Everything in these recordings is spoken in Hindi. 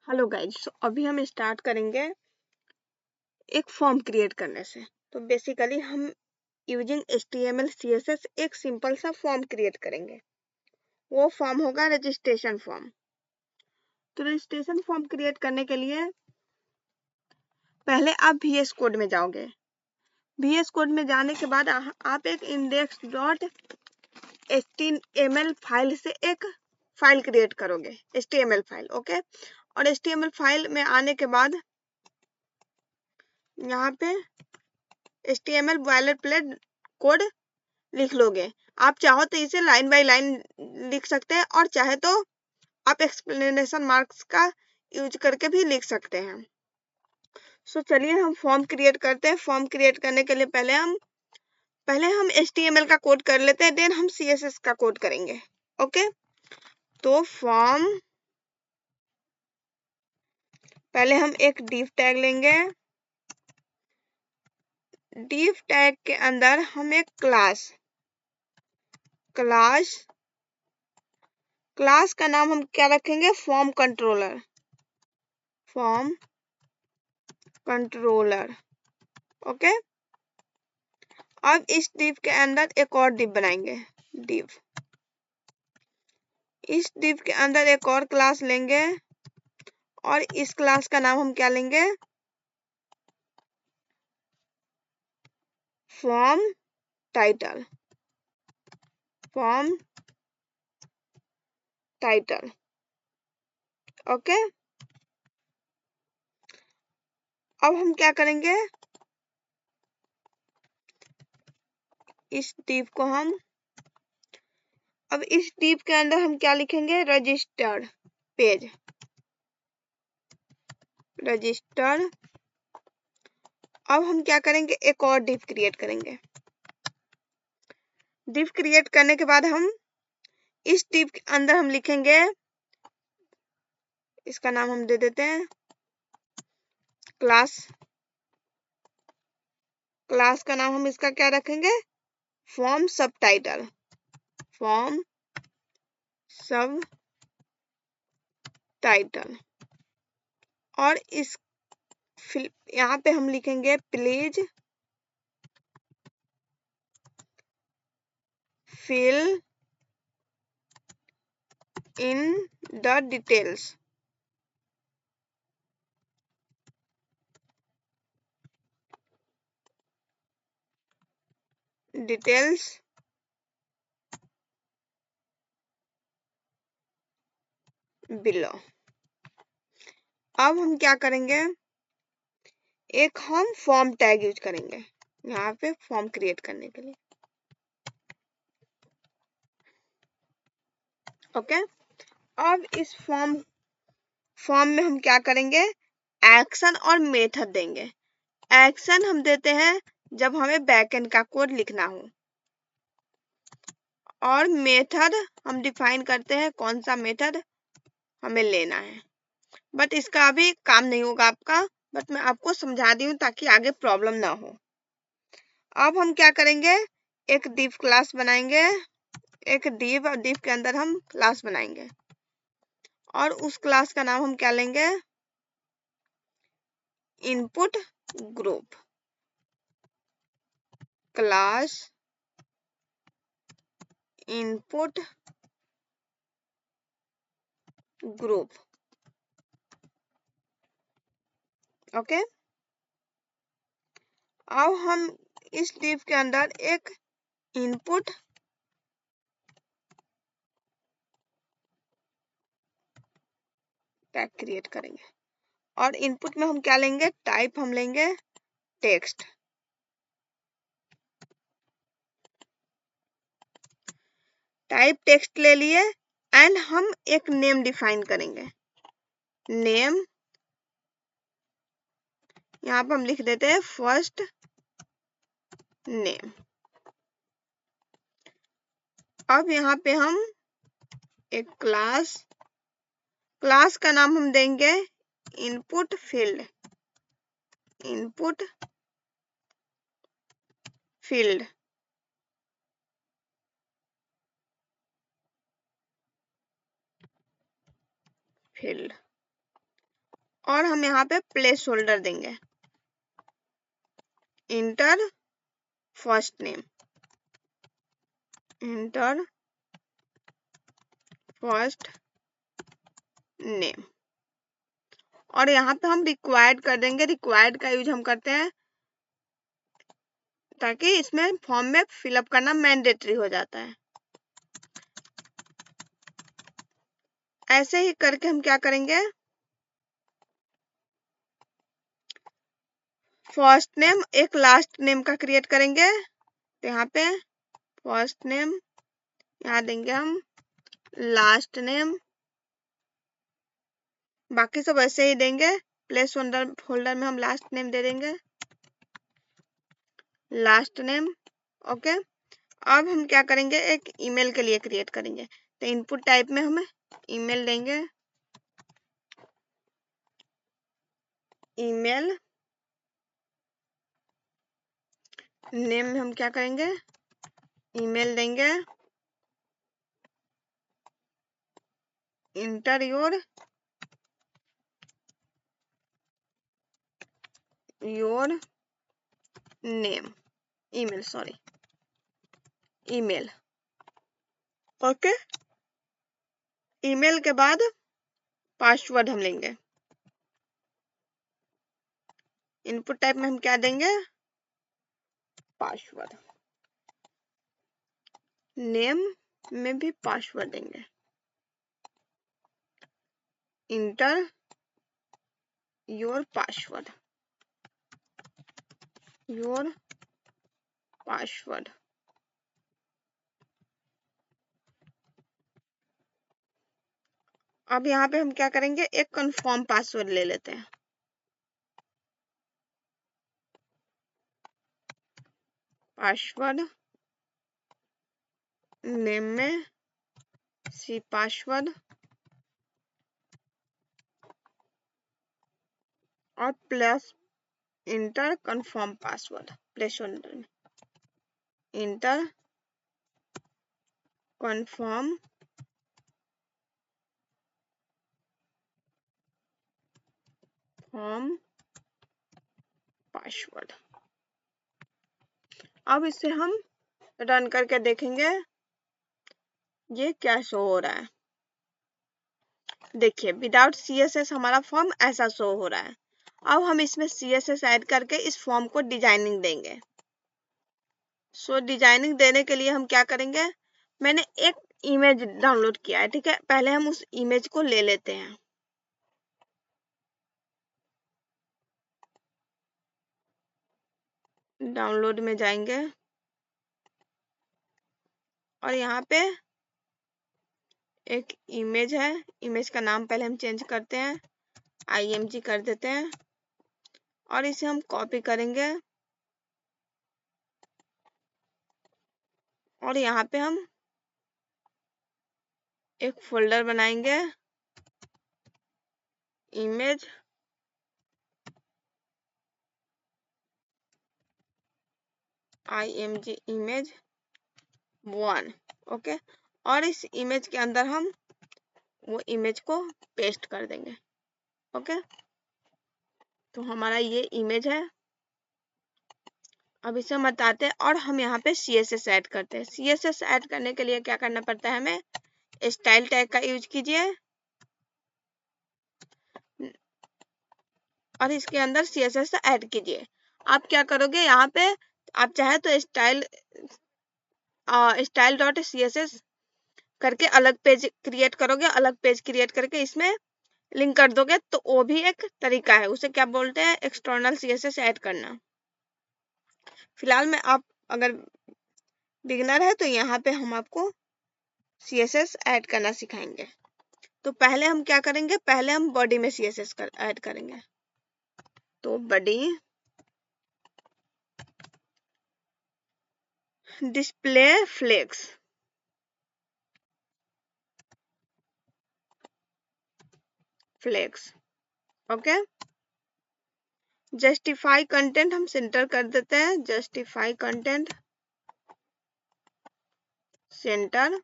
हेलो गाइज, अभी हम स्टार्ट करेंगे एक फॉर्म क्रिएट करने से। तो बेसिकली हम यूजिंग HTML CSS एक सिंपल सा फॉर्म क्रिएट करेंगे। वो फॉर्म होगा रजिस्ट्रेशन फॉर्म। तो रजिस्ट्रेशन फॉर्म क्रिएट करने के लिए पहले आप VS कोड में जाओगे। VS कोड में जाने के बाद आप एक index.html फाइल से एक फाइल क्रिएट करोगे, HTML फाइल। ओके, और HTML फाइल में आने के बाद यहाँ पे HTML बॉयलरप्लेट कोड लिख लोगे। आप चाहो तो इसे लाइन बाय लाइन लिख सकते हैं और चाहे तो आप एक्सप्लेनेशन मार्क्स का यूज करके भी लिख सकते हैं। सो चलिए हम फॉर्म क्रिएट करते हैं। फॉर्म क्रिएट करने के लिए पहले हम HTML का कोड कर लेते हैं, देन हम CSS का कोड करेंगे। ओके, तो फॉर्म पहले हम एक div टैग लेंगे। div टैग के अंदर हम एक क्लास का नाम हम क्या रखेंगे? Form controller. ओके, अब इस div के अंदर एक और div बनाएंगे। इस div के अंदर एक और क्लास लेंगे और इस क्लास का नाम हम क्या लेंगे? Form title. ओके, अब हम क्या करेंगे? इस div के अंदर हम क्या लिखेंगे? Registered page. अब हम क्या करेंगे? एक और div क्रिएट करेंगे। div क्रिएट करने के बाद हम इस div के अंदर हम लिखेंगे, इसका नाम हम दे देते हैं क्लास का नाम हम इसका क्या रखेंगे? फॉर्म सब टाइटल। और इस यहाँ पे हम लिखेंगे please fill in the details. Below. अब हम क्या करेंगे? एक हम फॉर्म टैग यूज करेंगे यहाँ पे फॉर्म क्रिएट करने के लिए। ओके, अब इस फॉर्म में हम क्या करेंगे? एक्शन और मेथड देंगे। एक्शन हम देते हैं जब हमें बैकएंड का कोड लिखना हो, और मेथड हम डिफाइन करते हैं कौन सा मेथड हमें लेना है। बट इसका अभी काम नहीं होगा आपका, बट मैं आपको समझा दी हूँ ताकि आगे प्रॉब्लम ना हो। अब हम क्या करेंगे? एक div क्लास बनाएंगे, एक div और div के अंदर हम क्लास बनाएंगे और उस क्लास का नाम हम क्या लेंगे? Input group. Class input group. Okay, अब हम इस div के अंदर एक इनपुट टैग क्रिएट करेंगे और इनपुट में हम क्या लेंगे? टाइप हम लेंगे टेक्स्ट। टाइप टेक्स्ट ले लिए एंड हम एक नेम डिफाइन करेंगे। नेम यहाँ पर हम लिख देते हैं फर्स्ट नेम। अब यहाँ पे हम एक क्लास का नाम हम देंगे इनपुट फील्ड। और हम यहाँ पे प्लेस होल्डर देंगे, inter first name, inter first name. और यहाँ पे हम रिक्वायर्ड कर देंगे, रिक्वायर्ड का यूज हम करते हैं ताकि इसमें फॉर्म में फिलअप करना मैंडेटरी हो जाता है। ऐसे ही करके हम क्या करेंगे, फर्स्ट नेम एक लास्ट नेम का क्रिएट करेंगे। तो यहाँ पे फर्स्ट नेम, यहाँ देंगे हम लास्ट नेम, बाकी सब ऐसे ही देंगे। प्लेस होल्डर में हम लास्ट नेम दे देंगे, लास्ट नेम। ओके, अब हम क्या करेंगे, एक ईमेल के लिए क्रिएट करेंगे। तो इनपुट टाइप में हम ईमेल देंगे, ईमेल। नेम में हम क्या करेंगे, ईमेल देंगे, inter your name, email, sorry, email. Okay, email के बाद पासवर्ड हम लेंगे। इनपुट टाइप में हम क्या देंगे, पासवर्ड। नेम में भी पासवर्ड देंगे, inter your password, your password. अब यहाँ पे हम क्या करेंगे, एक कंफर्म पासवर्ड ले लेते हैं। पासवर्ड, नेम में सी पासवर्ड, और plus inter confirm password, place holder में इंटर कंफर्म फॉर्म पासवर्ड। अब इसे हम रन करके देखेंगे ये क्या शो हो रहा है। देखिए, विदाउट CSS हमारा फॉर्म ऐसा शो हो रहा है। अब हम इसमें CSS ऐड करके इस फॉर्म को डिजाइनिंग देंगे। सो डिजाइनिंग देने के लिए हम क्या करेंगे, मैंने एक इमेज डाउनलोड किया है, ठीक है। पहले हम उस इमेज को ले लेते हैं। डाउनलोड में जाएंगे और यहाँ पे एक इमेज है, इमेज का नाम पहले हम चेंज करते हैं, IMG कर देते हैं, और इसे हम कॉपी करेंगे और यहाँ पे हम एक फोल्डर बनाएंगे, इमेज, IMG इमेज 1। ओके, और इस इमेज के अंदर हम वो इमेज को पेस्ट कर देंगे। ओके, तो हमारा ये इमेज है। अब इसे हम हटाते हैं और हम यहाँ पे CSS ऐड करते हैं। CSS ऐड करने के लिए क्या करना पड़ता है हमें, स्टाइल टैग का यूज कीजिए और इसके अंदर CSS ऐड कीजिए। आप क्या करोगे, यहाँ पे आप चाहे तो स्टाइल डॉट CSS करके अलग पेज क्रिएट करोगे, अलग पेज क्रिएट करके इसमें लिंक कर दोगे तो वो भी एक तरीका है। उसे क्या बोलते हैं, एक्सटर्नल CSS ऐड करना। फिलहाल में आप अगर बिगिनर है तो यहाँ पे हम आपको CSS ऐड करना सिखाएंगे। तो पहले हम क्या करेंगे, पहले हम बॉडी में CSS ऐड करेंगे। तो body display flex, okay. Justify content हम सेंटर कर देते हैं, justify content centre,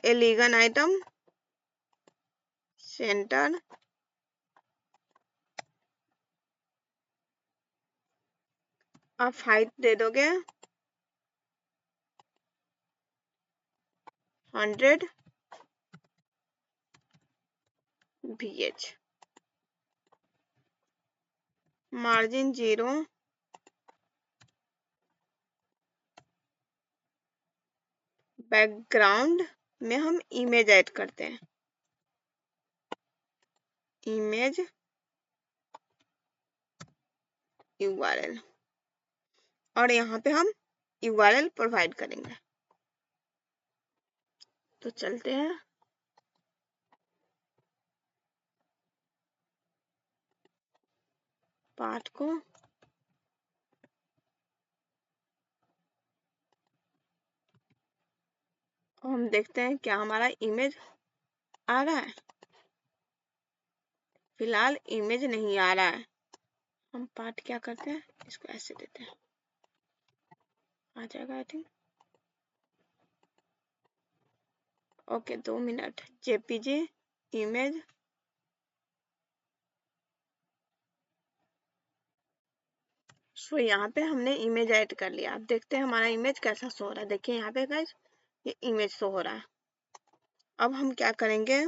align item centre, आप हाइट दे दोगे 100 VH, मार्जिन 0, बैकग्राउंड में हम इमेज ऐड करते हैं, इमेज URL, और यहाँ पे हम URL प्रोवाइड करेंगे। तो चलते हैं, पार्ट को हम देखते हैं क्या हमारा इमेज आ रहा है। फिलहाल इमेज नहीं आ रहा है। हम पार्ट क्या करते हैं, इसको ऐसे देते हैं, आ जाएगा I think. Okay 2 minute, JPG image, so यहाँ पे हमने इमेज ऐड कर लिया। अब देखते हैं हमारा इमेज कैसा शो हो रहा है। देखिए यहाँ पे गाइस ये इमेज शो हो रहा है। अब हम क्या करेंगे,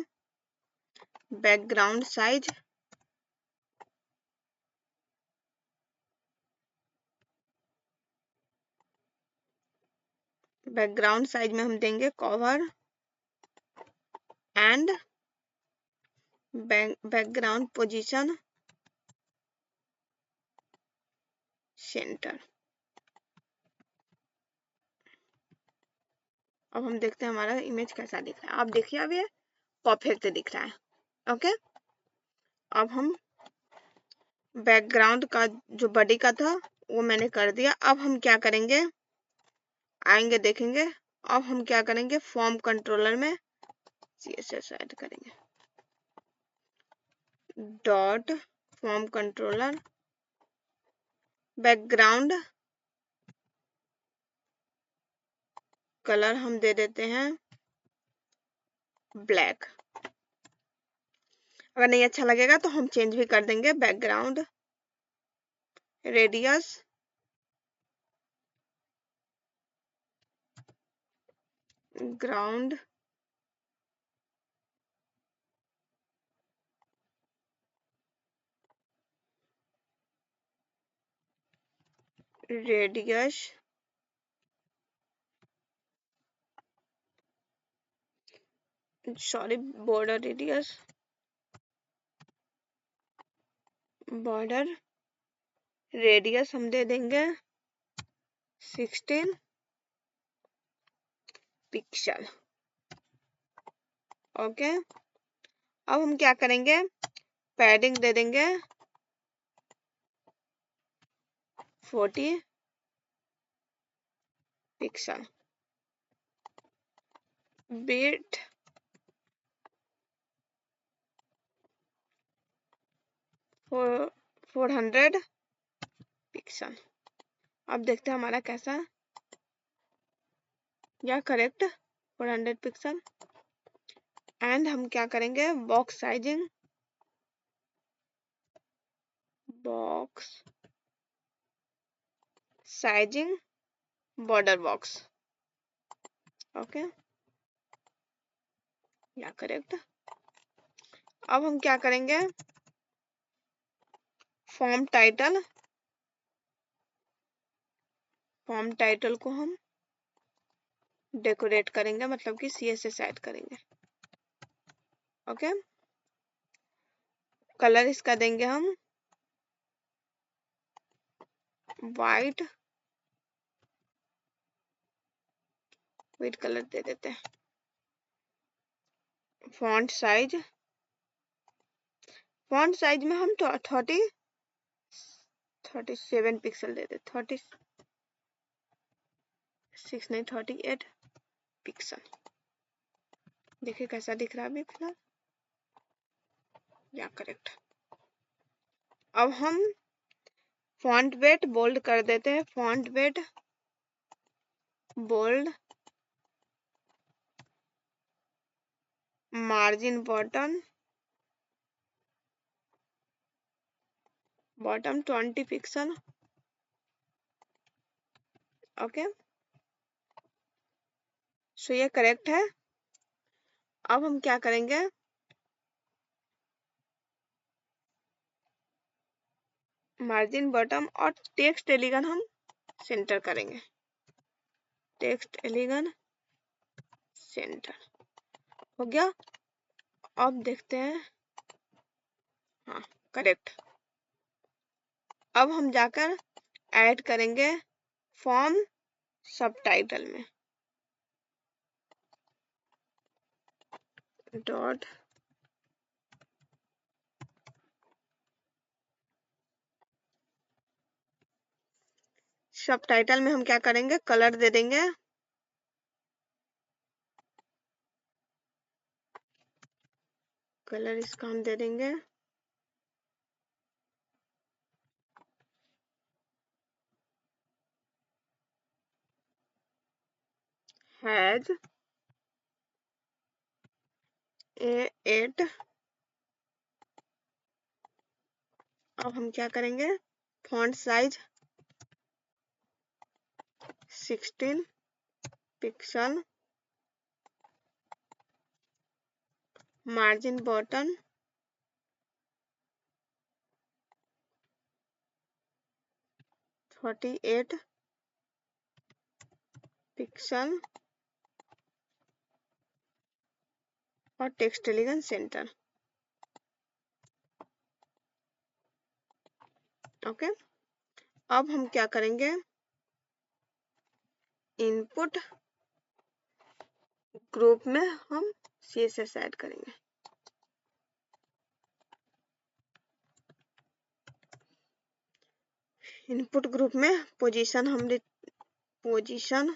बैकग्राउंड साइज में हम देंगे cover and background position centre. अब हम देखते हैं हमारा इमेज कैसा दिख रहा है। आप देखिए अब ये परफेक्ट दिख रहा है। ओके, अब हम बैकग्राउंड का जो बॉडी का था वो मैंने कर दिया। अब हम क्या करेंगे, आएंगे देखेंगे। अब हम क्या करेंगे, फॉर्म कंट्रोलर में CSS ऐड करेंगे, dot form controller, background colour हम दे देते हैं ब्लैक। अगर नहीं अच्छा लगेगा तो हम चेंज भी कर देंगे। Background radius ground radius sorry border radius, border radius हम दे देंगे 16 पिक्सल। ओके, अब हम क्या करेंगे, पैडिंग दे देंगे 40 पिक्सल, बिट 400 पिक्सल। अब देखते हैं हमारा कैसा, या करेक्ट 400 पिक्सल। एंड हम क्या करेंगे, box sizing, box sizing border box. Okay, या करेक्ट। अब हम क्या करेंगे, फॉर्म टाइटल को हम डेकोरेट करेंगे, मतलब कि CSS ऐड करेंगे। ओके, कलर इसका देंगे हम वाइट कलर दे देते हैं। फॉन्ट साइज में हम 37 पिक्सल दे देते, 36 नहीं 38 पिक्सल। देखिए कैसा दिख रहा है अभी फिलहाल, या करेक्ट। अब हम फॉन्ट वेट बोल्ड कर देते हैं, font weight bold, margin bottom bottom 20 pixel. Okay, so ये करेक्ट है। अब हम क्या करेंगे, मार्जिन बॉटम और टेक्स्ट एलिगन हम सेंटर करेंगे। टेक्स्ट एलिगन सेंटर हो गया। अब देखते हैं, हाँ करेक्ट। अब हम जाकर ऐड करेंगे फॉर्म सबटाइटल में, डॉट सबटाइटल में हम क्या करेंगे, कलर दे देंगे, कलर इसका हम दे देंगे हैज A8। अब हम क्या करेंगे, font size 16 pixel, margin bottom 48 pixel और टेक्स्ट एलिगन सेंटर। ओके, अब हम क्या करेंगे, इनपुट ग्रुप में हम CSS ऐड करेंगे। इनपुट ग्रुप में पोजीशन हम पोजीशन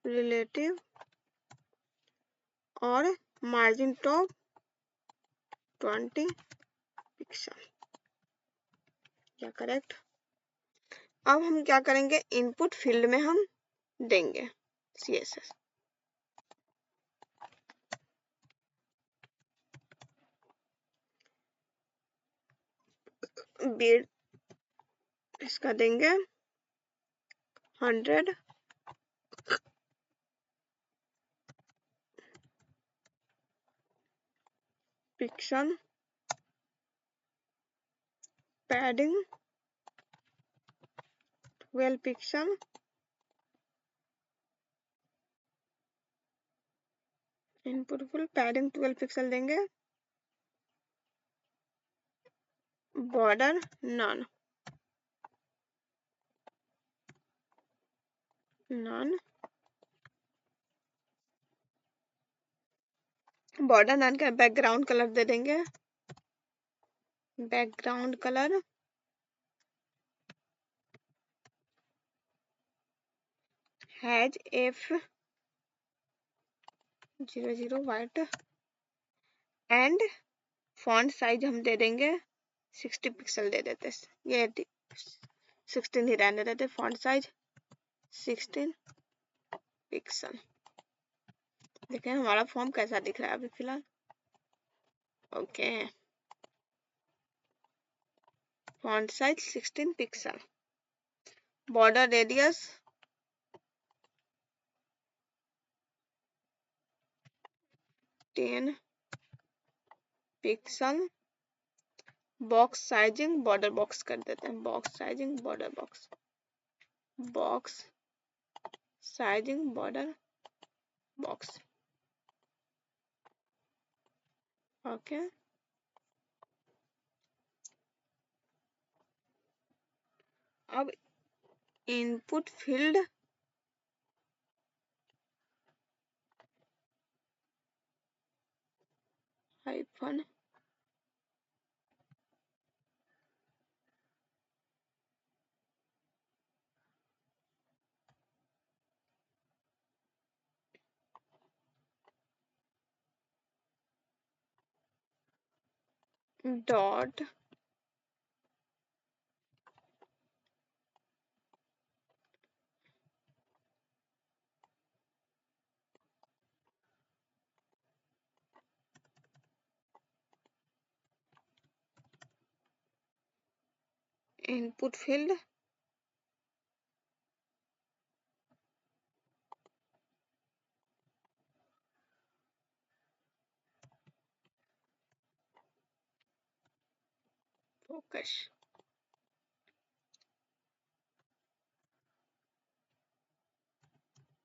रिलेटिव और मार्जिन टॉप 20 पिक्सल, क्या करेक्ट। अब हम क्या करेंगे, इनपुट फील्ड में हम देंगे CSS। बीड इसका देंगे 100 pixel, padding 12 pixel, input full padding 12 pixel देंगे, border none none border none का बैकग्राउंड कलर दे देंगे, background colour hash F00 white and font size हम दे देंगे 60 पिक्सल दे देते, ये 16 ही रहने देते, फॉन्ट साइज 16 पिक्सल। देखें हमारा फॉर्म कैसा दिख रहा है अभी फिलहाल। Okay, font size 16 pixel, border radius 10 pixel, box sizing border box कर देते हैं, box sizing border box, box sizing border box. Okay, अब input field hyphen dot input field focus,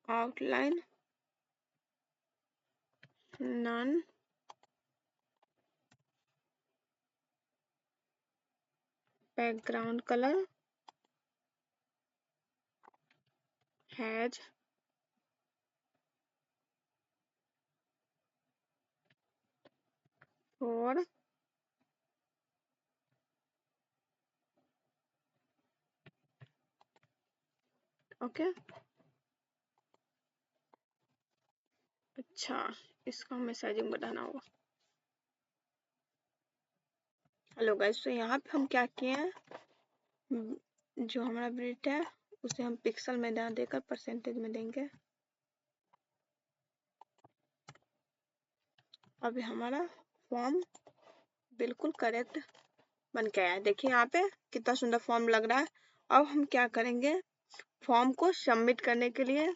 outline none, background colour hash four okay. अच्छा, इसका हमें साइजिंग बढ़ाना होगा। हेलो गाइस, तो यहाँ पे हम क्या किए हैं, जो हमारा ब्रिट है उसे हम पिक्सल में ना देकर परसेंटेज में देंगे। अभी हमारा फॉर्म बिल्कुल करेक्ट बन के आया है। देखिए यहाँ पे कितना सुंदर फॉर्म लग रहा है। अब हम क्या करेंगे, फॉर्म को सबमिट करने के लिए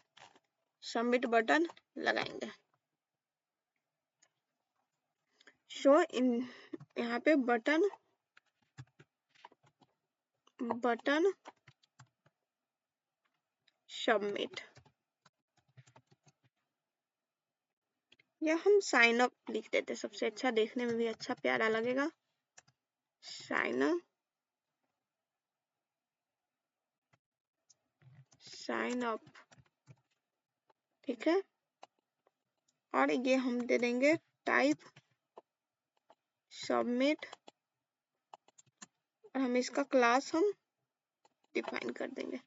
सबमिट बटन लगाएंगे। शो इन, यहाँ पे बटन सबमिट, या हम साइन अप लिख देते, सबसे अच्छा, देखने में भी अच्छा प्यारा लगेगा। साइन अप, ठीक है। और ये हम दे देंगे टाइप सबमिट, और हम इसका क्लास हम डिफाइन कर देंगे।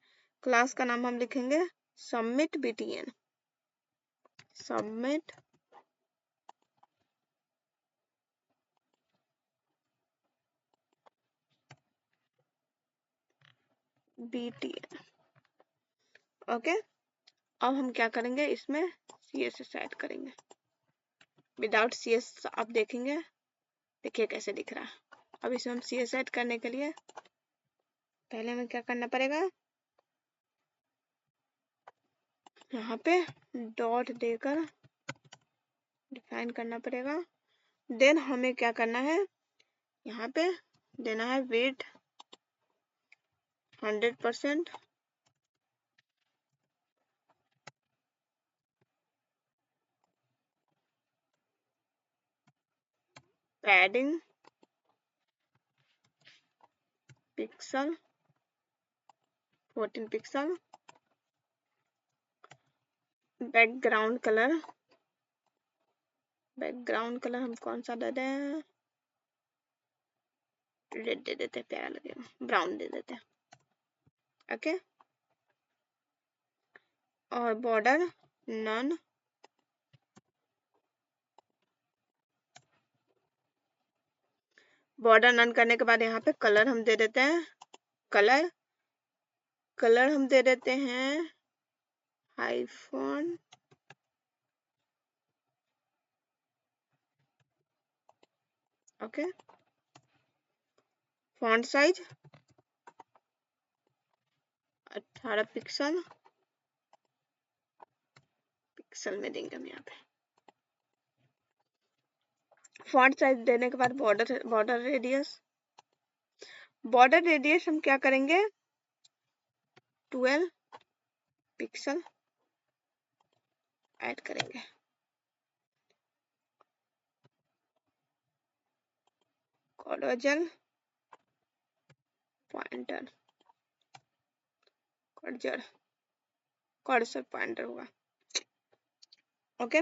क्लास का नाम हम लिखेंगे submit btn, submit btn, okay. अब हम क्या करेंगे, इसमें CSS ऐड करेंगे। विदाउट CSS आप देखेंगे, देखिए कैसे दिख रहा है। अब इसमें हम CSS ऐड करने के लिए पहले हमें क्या करना पड़ेगा, यहाँ पे डॉट देकर डिफाइन करना पड़ेगा। देन हमें क्या करना है, यहाँ पे देना है width 100%, padding pixel 14 pixel, background colour हम कौन सा दे दें, रेड दे देते हैं, प्यारा लगेगा, ब्राउन दे देते हैं, ओके। और बॉर्डर नन, बॉर्डर नन करने के बाद यहाँ पे कलर हम दे देते हैं, कलर हम दे देते हैं hyphen, okay. Font size 18 pixel में देंगे हम यहाँ पे। फॉन्ट साइज देने के बाद बॉर्डर रेडियस हम क्या करेंगे, 12 पिक्सल ऐड करेंगे। कर्सर पॉइंटर होगा, ओके।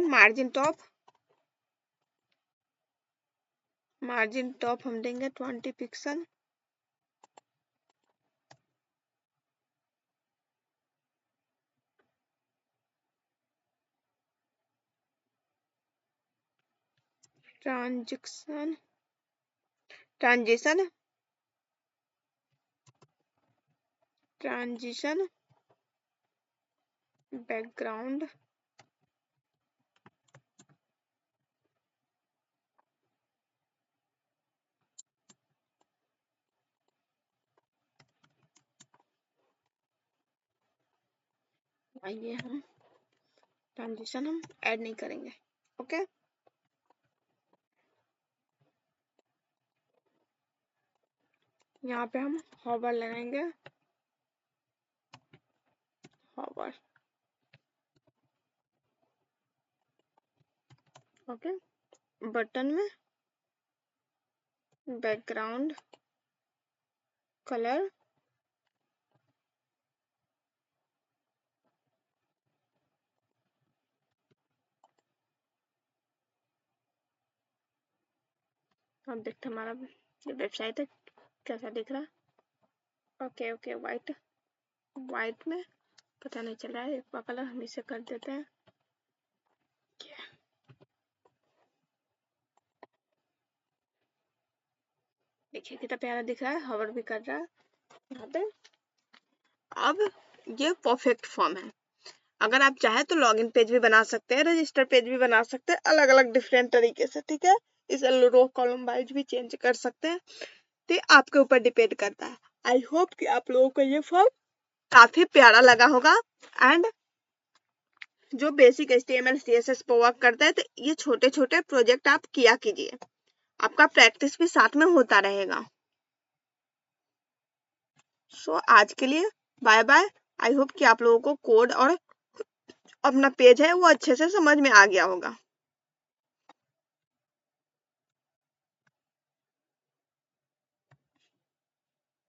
मार्जिन टॉप हम देंगे 20 पिक्सल, ट्रांजिशन बैकग्राउंड ये हम ट्रांजिशन हम ऐड नहीं करेंगे। ओके, यहाँ पे हम हॉवर लगाएंगे, हॉवर। ओके, बटन में बैकग्राउंड कलर अब देखते हमारा जो वेबसाइट है कैसा दिख रहा है। ओके ओके, वाइट वाइट में पता नहीं चल रहा है, एक कलर हम इसे कर देते हैं। देखिए कितना प्यारा दिख रहा है, हॉवर भी कर रहा है यहाँ पे। अब ये परफेक्ट फॉर्म है। अगर आप चाहे तो लॉगिन पेज भी बना सकते हैं, रजिस्टर पेज भी बना सकते हैं, अलग अलग डिफरेंट तरीके से, ठीक है। इस रो कॉलम वाइज भी चेंज कर सकते हैं, तो आपके ऊपर डिपेंड करता है। आई होप कि आप लोगों को ये फॉर्म काफी प्यारा लगा होगा। एंड जो बेसिक HTML CSS पर वर्क करता है, तो ये छोटे छोटे प्रोजेक्ट आप किया कीजिए, आपका प्रैक्टिस भी साथ में होता रहेगा। सो आज के लिए बाय बाय। आई होप कि आप लोगों को कोड और अपना पेज है वो अच्छे से समझ में आ गया होगा।